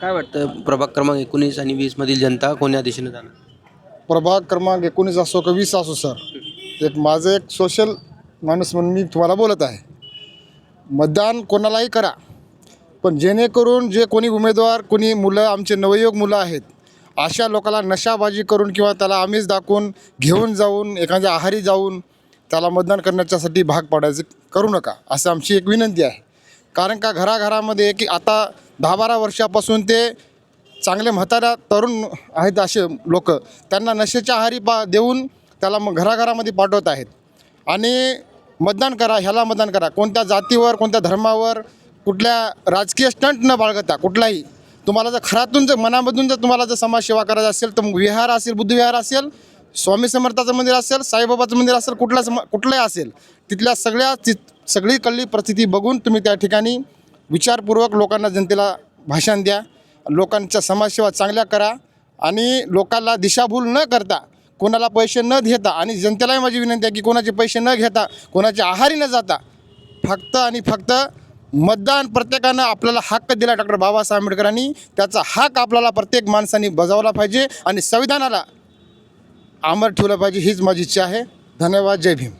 काय वाटतं प्रभाग क्रमांक 19 आणि 20 मधील जनता कोण्या दिशेने जाणार? प्रभाग क्रमांक 19 असो का 20 असो सर, माझं एक सोशल माणूस म्हणून मी तुम्हाला बोलत आहे. मतदान कोणालाही करा, पण जेणेकरून जे कोणी उमेदवार कोणी मुलं आमचे नवयुवक मुलं आहेत अशा लोकांना नशाबाजी करून किंवा त्याला आमिष दाखवून घेऊन जाऊन एखाद्या आहारी जाऊन त्याला मतदान करण्याच्यासाठी भाग पाडायचं करू नका, असं आमची एक विनंती आहे. कारण का घराघरामध्ये की आता 10-12 वर्षापासून ते चांगले म्हातारा तरुण आहेत असे लोक त्यांना नशेच्या आहारी देऊन त्याला मग घराघरामध्ये पाठवत आहेत. आणि मतदान करा, ह्याला मतदान करा, कोणत्या जातीवर कोणत्या धर्मावर कुठल्या राजकीय स्टंट न बाळगता कुठलाही तुम्हाला जर खरातून जर मनामधून जर तुम्हाला जर समाजसेवा करायची असेल तर मग विहार असेल, बुद्धविहार असेल, स्वामी समर्थाचं मंदिर असेल, साईबाबाचं मंदिर असेल, कुठलंही असेल, तिथल्या सगळीकडली परिस्थिती बघून तुम्ही त्या ठिकाणी विचारपूर्वक लोकांना जनतेला भाषण द्या, लोकांच्या समाजसेवा चांगल्या करा आणि लोकांना दिशाभूल न करता कोणाला पैसे न देता आणि जनतेलाही माझी विनंती आहे की कोणाचे पैसे न घेता कोणाच्या आहारी न जाता फक्त आणि फक्त मतदान प्रत्येकानं आपल्याला हक्क दिला डॉक्टर बाबासाहेब आंबेडकरांनी, त्याचा हक्क आपल्याला प्रत्येक माणसाने बजावला पाहिजे आणि संविधानाला अमर ठेवलं पाहिजे, हीच माझी इच्छा आहे. धन्यवाद. जय भीम.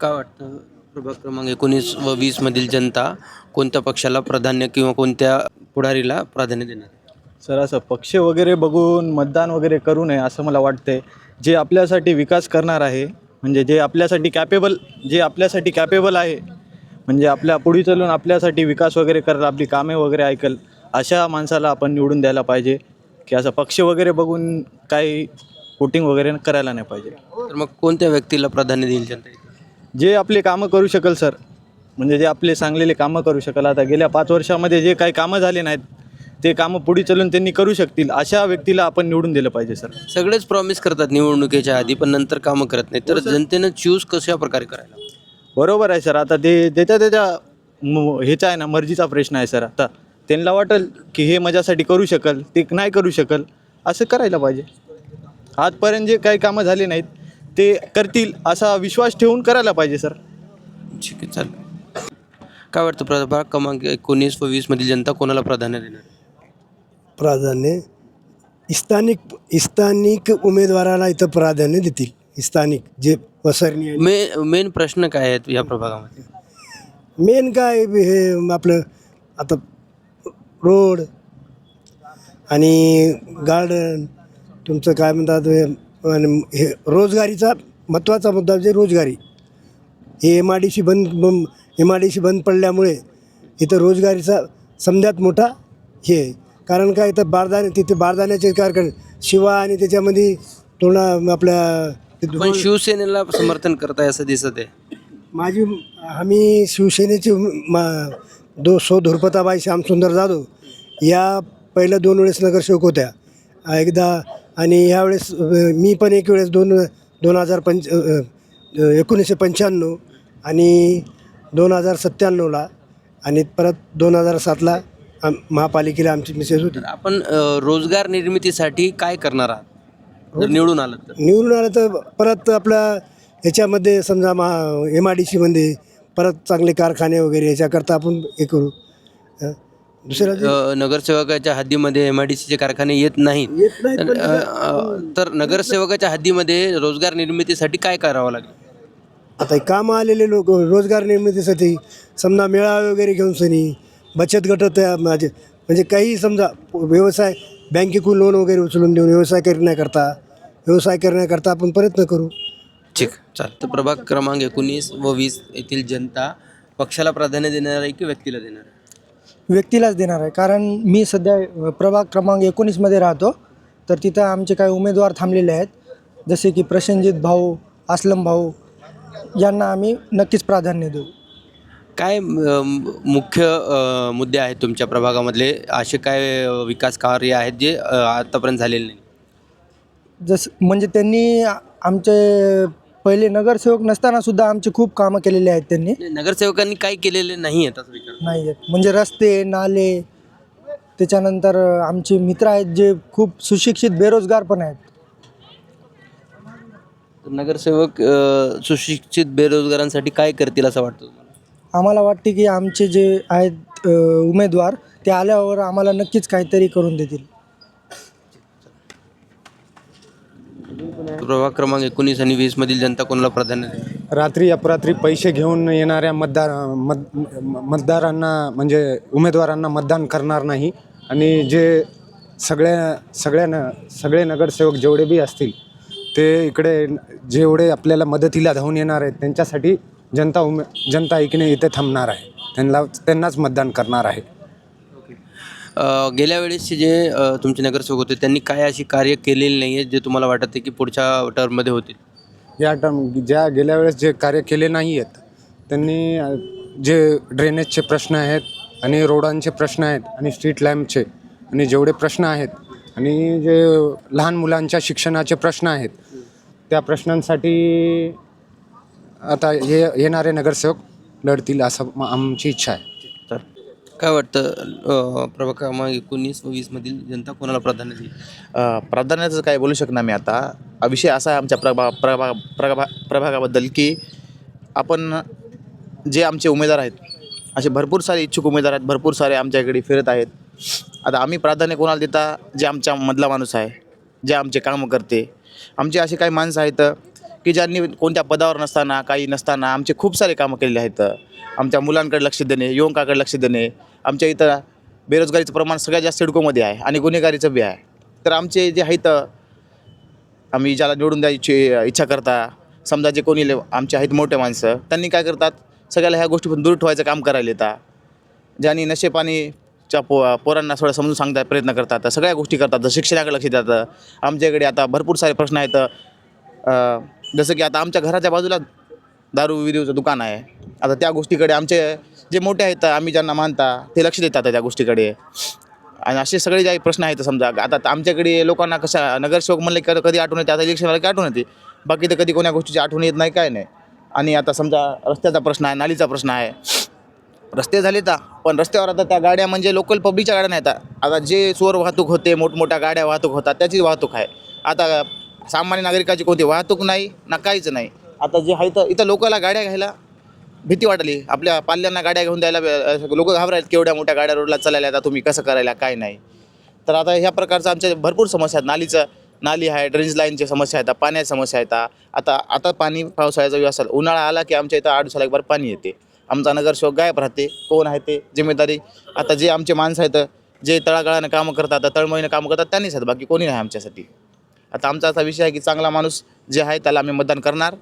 काय वाटतं प्रभाग क्रमांक 19 व 20 मधील जनता कोणत्या पक्षाला प्राधान्य किंवा कोणत्या पुढारीला प्राधान्य देणार? सर असं पक्ष वगैरे बघून मतदान वगैरे करू नये असं मला वाटतंय. जे आपल्यासाठी विकास करणार आहे म्हणजे जे आपल्यासाठी कॅपेबल आहे म्हणजे आपल्या पुढे चालून आपल्यासाठी विकास वगैरे करेल, आपली कामे वगैरे ऐकल, अशा माणसाला आपण निवडून द्यायला पाहिजे. की असं पक्ष वगैरे बघून काही वोटिंग वगैरे करायला नाही पाहिजे. तर मग कोणत्या व्यक्तीला प्राधान्य देईल जनता? जे आपले कामं करू शकेल सर, म्हणजे जे आपले सांगलेले कामं करू शकेल. आता गेल्या 5 वर्षामध्ये जे काही कामं झाले नाहीत ते कामं पुढे चालून त्यांनी करू शकतील अशा व्यक्तीला आपण निवडून दिलं पाहिजे सर. सगळेच प्रॉमिस करतात निवडणुकीच्या आधी पण नंतर कामं करत नाही, तर जनतेनं चूज कशा प्रकारे करायला? बरोबर आहे सर. आता ते त्याच्या ह्याचा आहे ना, मर्जीचा प्रश्न आहे सर. आता त्यांना वाटेल की हे माझ्यासाठी करू शकेल, ते नाही करू शकेल, असं करायला पाहिजे. आजपर्यंत जे काही कामं झाले नाहीत ते करतील असा विश्वास ठेवून करायला पाहिजे सर. ठीक आहे, चालेल. काय वाटतं प्रभाग क्रमांक 19 व 20 मधील जनता कोणाला प्राधान्य देणार? प्राधान्य स्थानिक उमेदवाराला इथं प्राधान्य देतील. स्थानिक जे वसरणी मेन प्रश्न काय आहेत या प्रभागामध्ये? मेन काय हे आपलं आता रोड आणि गार्डन तुमचं काय म्हणतात हे रोजगारीचा महत्त्वाचा मुद्दा म्हणजे रोजगारी. हे MIDC बंद पडल्यामुळे इथं रोजगारीचा समजात मोठा हे आहे. कारण काय इथं तिथे बारदाण्याचे कारखाने शिवा आणि त्याच्यामध्ये थोडा आपल्या पण शिवसेनेला समर्थन करताय असं दिसत आहे. आम्ही शिवसेनेचे धुरपताबाई श्यामसुंदर जाधव या पहिल्या 2 वेळेस नगरसेवक होत्या एकदा, आणि ह्यावेळेस मी पण एक वेळेस 1995 आणि 2097ला आणि परत 2007ला महापालिकेला आमची मिसेस होती. आपण रोजगार निर्मितीसाठी काय करणार आहात जर निवडून आलं तर परत आपल्या ह्याच्यामध्ये समजा MIDC मध्ये परत चांगले कारखाने वगैरे ह्याच्याकरता आपण हे करू. दुसऱ्या नगरसेवकाच्या हद्दीमध्ये MIDCचे कारखाने येत नाहीत, तर नगरसेवकाच्या हद्दीमध्ये रोजगार निर्मितीसाठी काय करावं लागेल? आता कामं आलेले लोक रोजगार निर्मितीसाठी समजा मेळावे वगैरे घेऊन सनी बचत गट म्हणजे काही समजा व्यवसाय बँकेकडून लोन वगैरे उचलून देऊन व्यवसाय करण्याकरता आपण प्रयत्न करू. ठीक, चालेल. तर प्रभाग क्रमांक 19 व 20 येथील जनता पक्षाला प्राधान्य देणार आहे की व्यक्तीला देणार आहे? व्यक्तीलाच देणार आहे. कारण मी सध्या प्रभाग क्रमांक 19मध्ये राहतो, तर तिथं आमचे काही उमेदवार थांबलेले आहेत, जसे की प्रसेनजित भाऊ, असलम भाऊ, यांना आम्ही नक्कीच प्राधान्य देऊ. काय मुख्य मुद्दे आहेत तुमच्या प्रभागामधले, असे काय विकास कार्य आहेत जे आतापर्यंत झालेले नाही? जसं म्हणजे त्यांनी आमचे पहिले नगरसेवक नसताना सुद्धा आमचे खूप कामं केलेले आहेत त्यांनी. नगरसेवकांनी काय केलेले नाही आहेत असं विचार? नाही आहेत म्हणजे रस्ते नाले, त्याच्यानंतर आमचे मित्र आहेत जे खूप सुशिक्षित बेरोजगार पण आहेत. नगरसेवक सुशिक्षित बेरोजगारांसाठी काय करतील असं वाटतं तुम्हाला? आम्हाला वाटते की आमचे जे आहेत उमेदवार ते आल्यावर आम्हाला नक्कीच काहीतरी करून देतील. प्रभाग क्रमांक 19 आणि 20 मधील जनता कोणाला प्राधान्य देईल? रात्री अपरात्री पैसे घेऊन येणाऱ्या मतदारांना म्हणजे उमेदवारांना मतदान करणार नाही. आणि जे सगळे नगरसेवक जेवढे बी असतील ते इकडे जेवढे आपल्याला मदतीला धावून येणार आहेत त्यांच्यासाठी जनता ऐकणे इथे थांबणार आहे. त्यांनाच मतदान करणार आहे. गेल्या वेळेसचे जे तुमचे नगरसेवक होते त्यांनी काय अशी कार्य केलेली नाही आहे जे तुम्हाला वाटत आहे की पुढच्या टर्ममध्ये होतील? ज्या गेल्या वेळेस जे कार्य केले नाही आहेत त्यांनी जे ड्रेनेजचे प्रश्न आहेत आणि रोडांचे प्रश्न आहेत आणि स्ट्रीट लॅम्पचे आणि जेवढे प्रश्न आहेत आणि जे लहान मुलांच्या शिक्षणाचे प्रश्न आहेत त्या प्रश्नांसाठी आता येणारे नगरसेवक लढतील असं आमची इच्छा आहे. तर काय वाटतं प्रभाग क्रमांक 19 व 20 मधील जनता कोणाला प्राधान्य देईल? प्राधान्याचं काय बोलू शकणार मी आता. विषय असा आहे आमच्या प्रभागाबद्दल की आपण जे आमचे उमेदवार आहेत असे भरपूर सारे इच्छुक उमेदवार आहेत, भरपूर सारे आमच्या इकडे फिरत आहेत. आता आम्ही प्राधान्य कोणाला देता? जे आमच्या मधला माणूस आहे, जे आमचे कामं करते. आमचे असे काही माणसं आहेत की ज्यांनी कोणत्या पदावर नसताना काही नसताना आमचे खूप सारे कामं केलेले आहेत. आमच्या मुलांकडे लक्ष देणे, युवकाकडे लक्ष देणे. आमच्या इथं बेरोजगारीचं प्रमाण सगळ्यात जास्त सिडकोमध्ये आहे आणि गुन्हेगारीचं बी आहे. तर आमचे जे आहेत आम्ही ज्याला निवडून द्यायची इच्छा करता, समजा जे कोणी आमचे आहेत मोठे माणसं त्यांनी काय करतात, सगळ्याला ह्या गोष्टीपासून दूर ठेवायचं काम करायला येतात. ज्यांनी नशेपाणीच्या पोरांना थोडं समजून सांगता प्रयत्न करतात, सगळ्या गोष्टी करतात, शिक्षणाकडे लक्ष देतात. आमच्याकडे आता भरपूर सारे प्रश्न आहेत. जसं की आता आमच्या घराच्या बाजूला दारू विरूचं दुकान आहे. आता त्या गोष्टीकडे आमचे जे मोठे आहेत आम्ही ज्यांना मानता ते लक्ष देतात त्या गोष्टीकडे. आणि असे सगळे जे प्रश्न आहेत समजा आता आमच्याकडे लोकांना कशा नगरसेवक म्हणले कधी आठवण येते, आता इलेक्शनला की आठवण येते, बाकी तर कधी कोण्या गोष्टीची आठवण येत नाही काय नाही. आणि आता समजा रस्त्याचा प्रश्न आहे, नालीचा प्रश्न आहे. रस्ते झाले तर पण रस्त्यावर आता त्या गाड्या म्हणजे लोकल पब्लिकच्या गाड्या नाहीत. आता जे चोर वाहतूक होते, मोठमोठ्या गाड्या वाहतूक होतात त्याची वाहतूक आहे. आता सामान्य नागरिकाची कोणती वाहतूक नाही ना काहीच नाही. आता जे आहे तर इथं लोकांना गाड्या घ्यायला भीती वाटली. आपल्या पाल्यांना गाड्या घेऊन द्यायला लोक घाबरायला केवढ्या मोठ्या गाड्या रोडला चालायला, आता तुम्ही कसं करायला काय नाही. तर आता ह्या प्रकारचं आमच्या भरपूर समस्या आहेत. नाली आहे, ड्रेनेज लाईनची समस्या आहेत, पाण्याची समस्या आहेत. आता पाणी पावसाळ्याचा व्यवस्था, उन्हाळा आला की आमच्या इथं 8 दिवसाला एक बार पाणी येते. आमचा नगरसेवक गायब राहते. कोण आहे ते जिम्मेदारी? आता जे आमचे माणसं आहेत जे तळागाळानं कामं करतात, तळमळीनं कामं करतात त्यांनीच आहेत, बाकी कोणी नाही आमच्यासाठी. आता आमचा असा विषय आहे की चांगला माणूस जे आहे त्याला आम्ही मतदान करणार.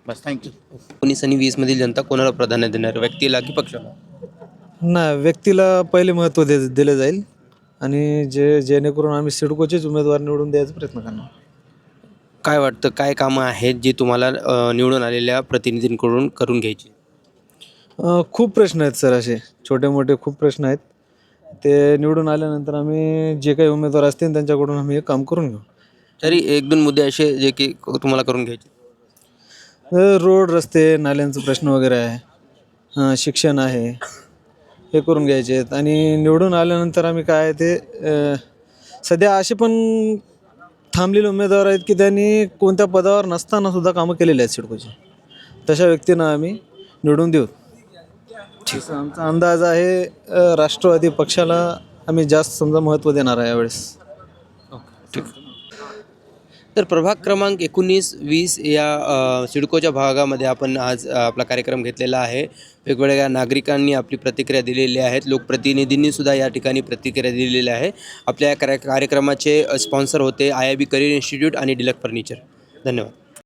बस, थँक्यू. 19 आणि 20 मधील जनता कोणाला प्राधान्य देणार, व्यक्तीला की पक्षाला? नाही, व्यक्तीला पहिले महत्त्व दिलं जाईल आणि जेणेकरून आम्ही सिडकोचेच उमेदवार निवडून द्यायचा प्रयत्न करणार. काय वाटतं, काय कामं आहेत जी तुम्हाला निवडून आलेल्या प्रतिनिधींकडून करून घ्यायची? खूप प्रश्न आहेत सर, असे छोटे मोठे खूप प्रश्न आहेत. ते निवडून आल्यानंतर आम्ही जे काही उमेदवार असतील त्यांच्याकडून आम्ही हे काम करून घेऊ. तरी 1-2 मुद्दे असे जे की तुम्हाला करून घ्यायचे? रोड, रस्ते, नाल्यांचा प्रश्न वगैरे आहे, शिक्षण आहे, हे करून घ्यायचे आहेत. आणि निवडून आल्यानंतर आम्ही काय ते सध्या असे पण थांबलेले उमेदवार आहेत की त्यांनी कोणत्या पदावर नसताना सुद्धा कामं केलेली आहेत सिडकोची. तशा व्यक्तींना आम्ही निवडून देऊ. ठीक, आमचा अंदाज आहे राष्ट्रवादी पक्षाला आम्ही जास्त समजा महत्त्व देणार आहे यावेळेस. ठीक. तर प्रभाग क्रमांक 19-20 या सिडकोच्या भागामध्ये आपण आज आपला कार्यक्रम घेतलेला आहे. वेगवेगळ्या नागरिकांनी आपली प्रतिक्रिया दिलेली आहेत. लोकप्रतिनिधींनी सुद्धा या ठिकाणी प्रतिक्रिया दिलेल्या आहे. आपल्या कार्यक्रमाचे स्पॉन्सर होते IIB करिअर इन्स्टिट्यूट आणि डिलक्स फर्निचर. धन्यवाद.